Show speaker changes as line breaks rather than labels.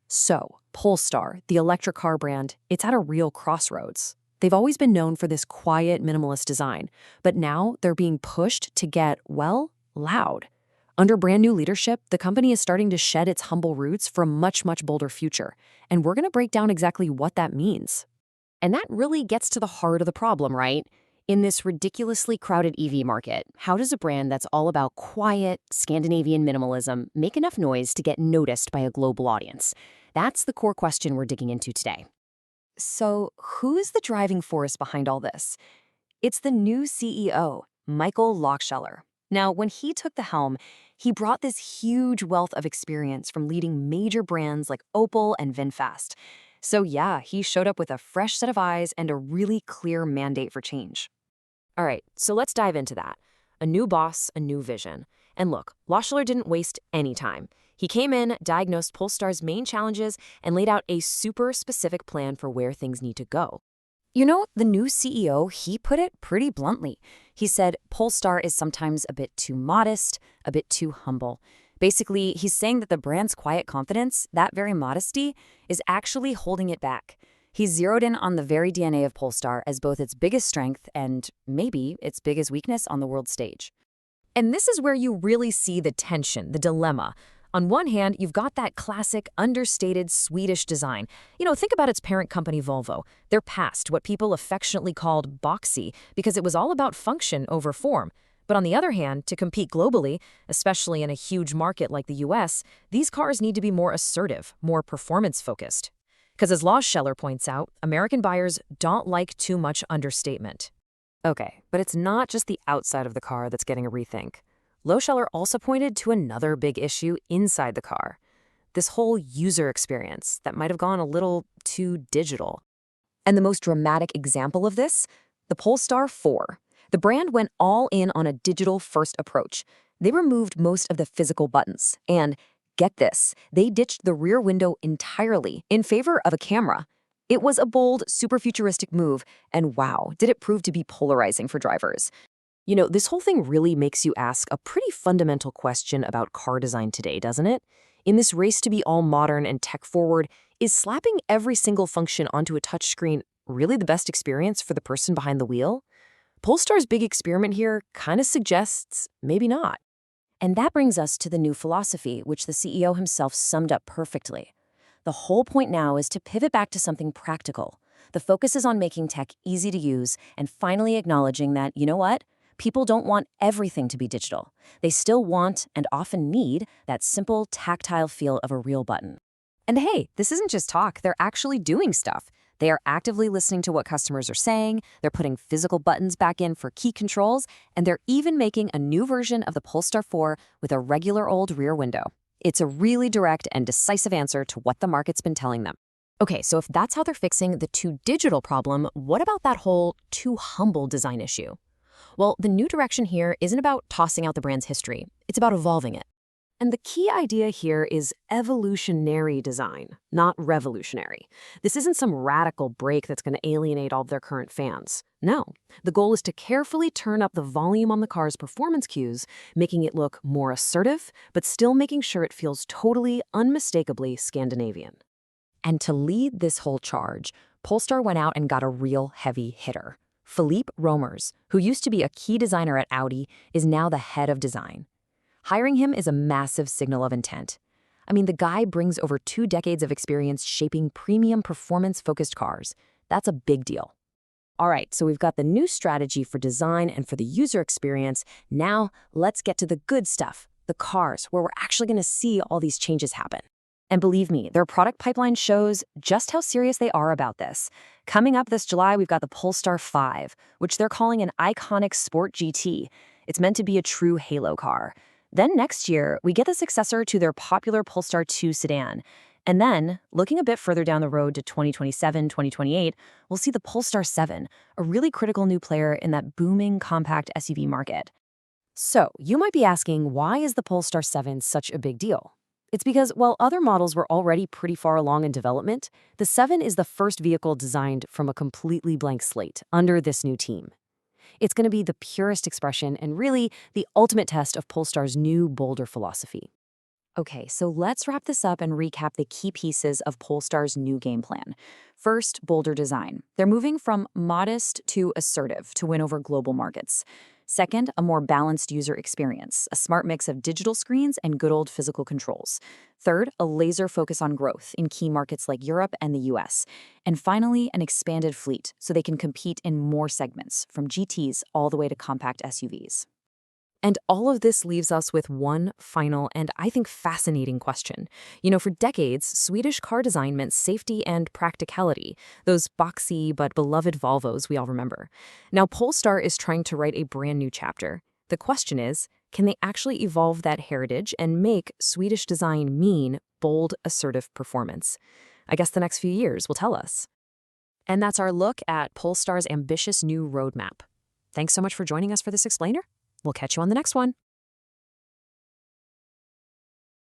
So, Polestar, the electric car brand, it's at a real crossroads. They've always been known for this quiet, minimalist design, but now they're being pushed to get, well, loud. Under brand new leadership, the company is starting to shed its humble roots for a much, much bolder future, and we're going to break down exactly what that means.
And that really gets to the heart of the problem, right? In this ridiculously crowded EV market, how does a brand that's all about quiet, Scandinavian minimalism make enough noise to get noticed by a global audience? That's the core question we're digging into today.
So, who is the driving force behind all this? It's the new CEO, Michael Lochscheller. Now, when he took the helm, he brought this huge wealth of experience from leading major brands like Opel and VinFast. So yeah, he showed up with a fresh set of eyes and a really clear mandate for change.
All right, so let's dive into that. A new boss, a new vision. And look, Loschler didn't waste any time. He came in, diagnosed Polestar's main challenges, and laid out a super specific plan for where things need to go.
You know, the new CEO, he put it pretty bluntly. He said Polestar is sometimes a bit too modest, a bit too humble. Basically, he's saying that the brand's quiet confidence, that very modesty, is actually holding it back. He's zeroed in on the very DNA of Polestar as both its biggest strength and, maybe, its biggest weakness on the world stage.
And this is where you really see the tension, the dilemma. On one hand, you've got that classic, understated Swedish design. Think about its parent company, Volvo. Their past, what people affectionately called boxy, because it was all about function over form. But on the other hand, to compete globally, especially in a huge market like the US, these cars need to be more assertive, more performance-focused. Because as Loschler points out, American buyers don't like too much understatement.
Okay, but it's not just the outside of the car that's getting a rethink. Loschler also pointed to another big issue inside the car. This whole user experience that might have gone a little too digital. And the most dramatic example of this? The Polestar 4. The brand went all in on a digital-first approach. They removed most of the physical buttons. And, get this, they ditched the rear window entirely in favor of a camera. It was a bold, super futuristic move, and wow, did it prove to be polarizing for drivers. This whole thing really makes you ask a pretty fundamental question about car design today, doesn't it? In this race to be all modern and tech-forward, is slapping every single function onto a touchscreen really the best experience for the person behind the wheel? Polestar's big experiment here kind of suggests maybe not.
And that brings us to the new philosophy, which the CEO himself summed up perfectly. The whole point now is to pivot back to something practical. The focus is on making tech easy to use and finally acknowledging that, you know what? People don't want everything to be digital. They still want, and often need, that simple, tactile feel of a real button.
And hey, this isn't just talk, they're actually doing stuff. They are actively listening to what customers are saying, they're putting physical buttons back in for key controls, and they're even making a new version of the Polestar 4 with a regular old rear window. It's a really direct and decisive answer to what the market's been telling them.
Okay, so if that's how they're fixing the too digital problem, what about that whole too humble design issue? Well, the new direction here isn't about tossing out the brand's history. It's about evolving it.
And the key idea here is evolutionary design, not revolutionary. This isn't some radical break that's going to alienate all of their current fans. No, the goal is to carefully turn up the volume on the car's performance cues, making it look more assertive, but still making sure it feels totally, unmistakably Scandinavian. And to lead this whole charge, Polestar went out and got a real heavy hitter. Philippe Romers, who used to be a key designer at Audi, is now the head of design. Hiring him is a massive signal of intent. I mean, the guy brings over 2 decades of experience shaping premium performance-focused cars. That's a big deal. All right, so we've got the new strategy for design and for the user experience. Now, let's get to the good stuff, the cars, where we're actually going to see all these changes happen. And believe me, their product pipeline shows just how serious they are about this. Coming up this July, we've got the Polestar 5, which they're calling an iconic sport GT. It's meant to be a true halo car. Then next year, we get the successor to their popular Polestar 2 sedan. And then, looking a bit further down the road to 2027, 2028, we'll see the Polestar 7, a really critical new player in that booming compact SUV market. So, you might be asking, why is the Polestar 7 such a big deal? It's because, while other models were already pretty far along in development, the 7 is the first vehicle designed from a completely blank slate under this new team. It's going to be the purest expression and really the ultimate test of Polestar's new, bolder philosophy.
Okay, so let's wrap this up and recap the key pieces of Polestar's new game plan. First, bolder design. They're moving from modest to assertive to win over global markets. Second, a more balanced user experience, a smart mix of digital screens and good old physical controls. Third, a laser focus on growth in key markets like Europe and the US. And finally, an expanded fleet so they can compete in more segments, from GTs all the way to compact SUVs.
And all of this leaves us with one final and I think fascinating question. For decades, Swedish car design meant safety and practicality, those boxy but beloved Volvos we all remember. Now Polestar is trying to write a brand new chapter. The question is, can they actually evolve that heritage and make Swedish design mean bold, assertive performance? I guess the next few years will tell us. And that's our look at Polestar's ambitious new roadmap. Thanks so much for joining us for this explainer. We'll catch you on the next one.